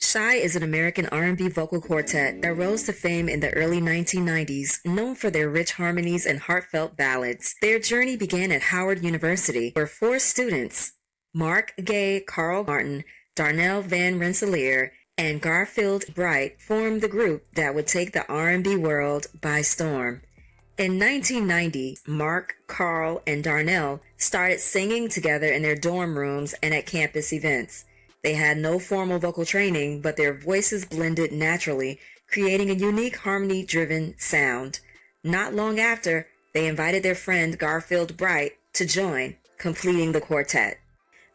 Shai is an American R&B vocal quartet that rose to fame in the early 1990s, known for their rich harmonies and heartfelt ballads. Their journey began at Howard University, where four students, Mark Gay, Carl Martin, Darnell Van Rensselaer, and Garfield Bright, formed the group that would take the R&B world by storm. In 1990, Mark, Carl, and Darnell started singing together in their dorm rooms and at campus events. They had no formal vocal training, but their voices blended naturally, creating a unique harmony-driven sound. Not long after, they invited their friend Garfield Bright to join, completing the quartet.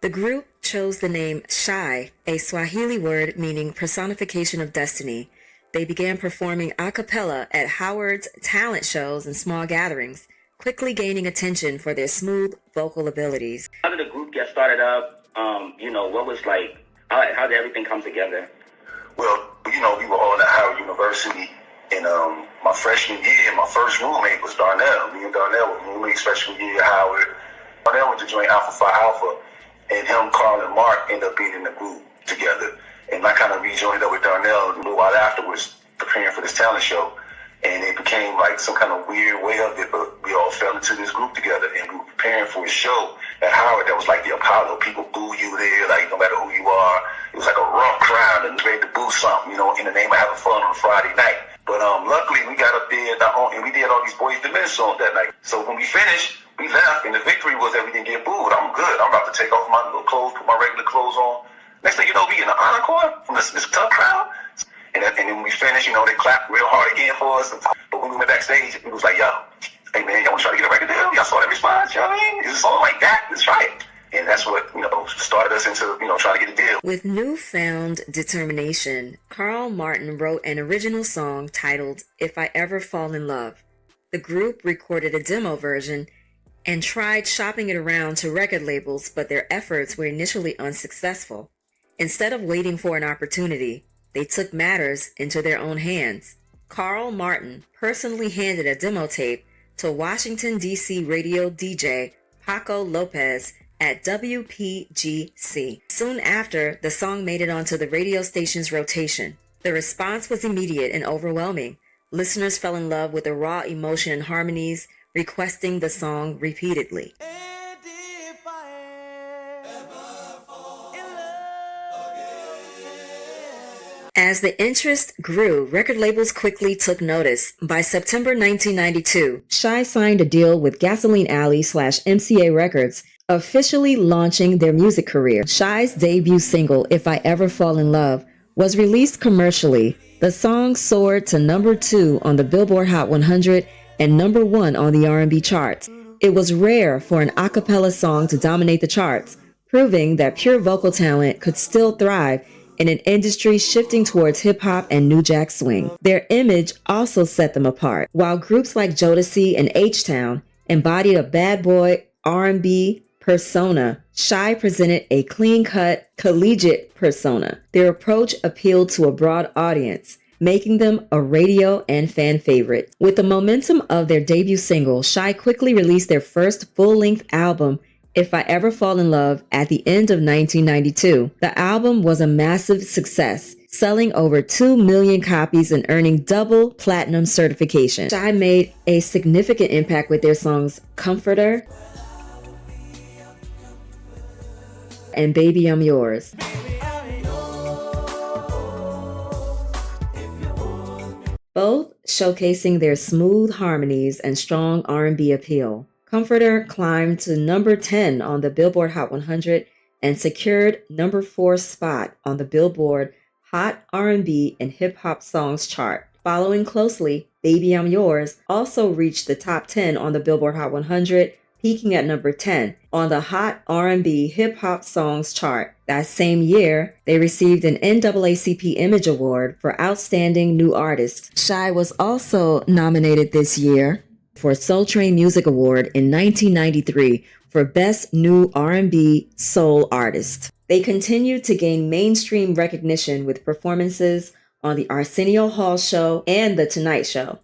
The group chose the name Shai, a Swahili word meaning personification of destiny. They began performing a cappella at Howard's talent shows and small gatherings, quickly gaining attention for their smooth vocal abilities. How did the group get started up? What was like, how did everything come together? Well, we were all at Howard University, and my freshman year, my first roommate was Darnell. Me and Darnell were roommates freshman year at Howard. Darnell went to join Alpha Phi Alpha, and him, Carl, and Mark ended up being in the group together. And I kind of rejoined up with Darnell a little while afterwards, preparing for this talent show. And it became like some kind of weird way of it, but we all fell into this group together, and we were preparing for a show at Howard that was like the Apollo. People boo you there, like no matter who you are. It was like a rough crowd and ready to boo something, in the name of having fun on a Friday night. But luckily we got up there and we did all these Boys to Men songs that night. So when we finished, we left, and the victory was that we didn't get booed. I'm good. I'm about to take off my little clothes, put my regular clothes on. Next thing you know, we in the encore from this tough crowd. And then when we finished, they clapped real hard again for us. But when we went backstage, it was like, yo, hey man, y'all want to try to get a record deal? Y'all saw that response, you know what I mean? It's a song like that, let's try it. And that's what, started us into, trying to get a deal. With newfound determination, Carl Martin wrote an original song titled If I Ever Fall in Love. The group recorded a demo version and tried shopping it around to record labels, but their efforts were initially unsuccessful. Instead of waiting for an opportunity, they took matters into their own hands. Carl Martin personally handed a demo tape to Washington, D.C. radio DJ Paco Lopez at WPGC. Soon after, the song made it onto the radio station's rotation. The response was immediate and overwhelming. Listeners fell in love with the raw emotion and harmonies, requesting the song repeatedly. As the interest grew, record labels quickly took notice. By September 1992, Shai signed a deal with Gasoline Alley/MCA Records, officially launching their music career. Shai's debut single, If I Ever Fall in Love, was released commercially. The song soared to number 2 on the Billboard Hot 100 and number 1 on the R&B charts. It was rare for an a cappella song to dominate the charts, proving that pure vocal talent could still thrive in an industry shifting towards hip-hop and new jack swing. Their image also set them apart. While groups like Jodeci and H-Town embodied a bad boy R&B persona, Shai presented a clean-cut, collegiate persona. Their approach appealed to a broad audience, making them a radio and fan favorite. With the momentum of their debut single, Shai quickly released their first full-length album, If I Ever Fall in Love, at the end of 1992. The album was a massive success, selling over 2 million copies and earning double platinum certification. Shai made a significant impact with their songs Comforter and Baby I'm Yours. Both showcasing their smooth harmonies and strong R&B appeal. Comforter climbed to number 10 on the Billboard Hot 100 and secured number 4 spot on the Billboard Hot R&B and Hip Hop Songs chart. Following closely, Baby I'm Yours also reached the top 10 on the Billboard Hot 100, peaking at number 10 on the Hot R&B Hip Hop Songs chart. That same year, they received an NAACP Image Award for Outstanding New Artist. Shai was also nominated this year for Soul Train Music Award in 1993 for Best New R&B Soul Artist. They continued to gain mainstream recognition with performances on The Arsenio Hall Show and The Tonight Show.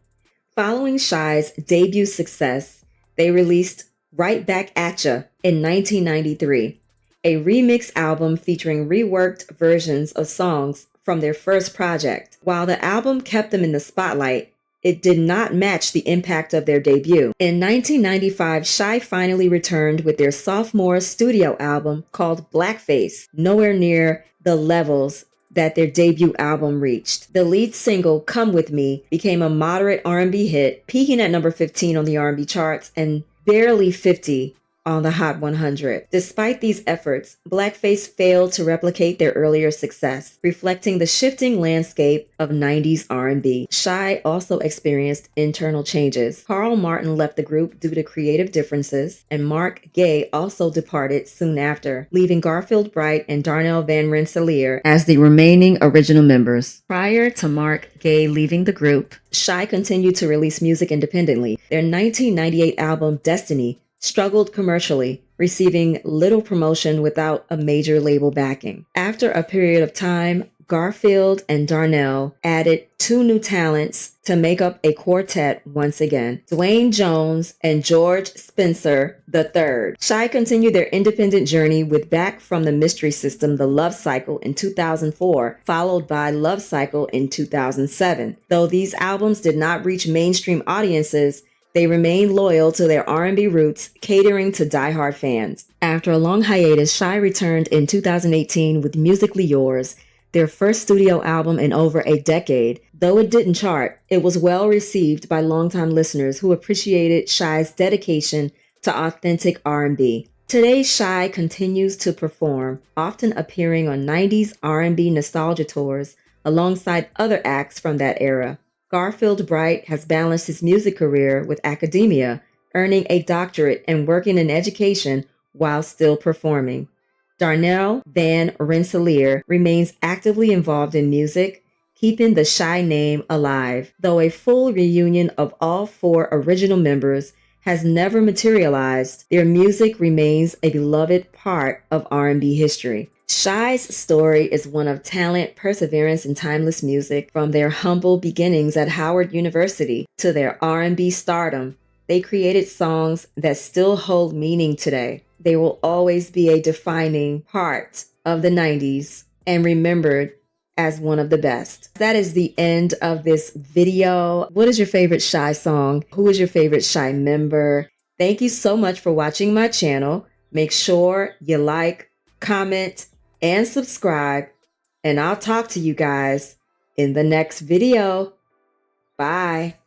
Following Shai's debut success, they released Right Back At Ya in 1993, a remix album featuring reworked versions of songs from their first project. While the album kept them in the spotlight, it did not match the impact of their debut. In 1995, Shai finally returned with their sophomore studio album called Blackface, nowhere near the levels that their debut album reached. The lead single, Come With Me, became a moderate R&B hit, peaking at number 15 on the R&B charts and barely 50 on the Hot 100. Despite these efforts, Blackface failed to replicate their earlier success, reflecting the shifting landscape of 90s R&B. Shai also experienced internal changes. Carl Martin left the group due to creative differences, and Mark Gaye also departed soon after, leaving Garfield Bright and Darnell Van Rensselaer as the remaining original members. Prior to Mark Gaye leaving the group, Shai continued to release music independently. Their 1998 album, Destiny, struggled commercially, receiving little promotion without a major label backing. After a period of time, Garfield and Darnell added 2 new talents to make up a quartet once again, Dwayne Jones and George Spencer III. Shai continued their independent journey with Back from the Mystery System, The Love Cycle in 2004, followed by Love Cycle in 2007. Though these albums did not reach mainstream audiences, they remained loyal to their R&B roots, catering to diehard fans. After a long hiatus, Shai returned in 2018 with Musically Yours, their first studio album in over a decade. Though it didn't chart, it was well received by longtime listeners who appreciated Shai's dedication to authentic R&B. Today, Shai continues to perform, often appearing on 90s R&B nostalgia tours alongside other acts from that era. Garfield Bright has balanced his music career with academia, earning a doctorate and working in education while still performing. Darnell Van Rensselaer remains actively involved in music, keeping the Shai name alive, though a full reunion of all 4 original members has never materialized. Their music remains a beloved part of R&B history. Shai's story is one of talent, perseverance, and timeless music. From their humble beginnings at Howard University to their R&B stardom, they created songs that still hold meaning today. They will always be a defining part of the 90s and remembered as one of the best. That is the end of this video. What is your favorite Shai song? Who is your favorite Shai member? Thank you so much for watching my channel. Make sure you like, comment, and subscribe, and I'll talk to you guys in the next video. Bye.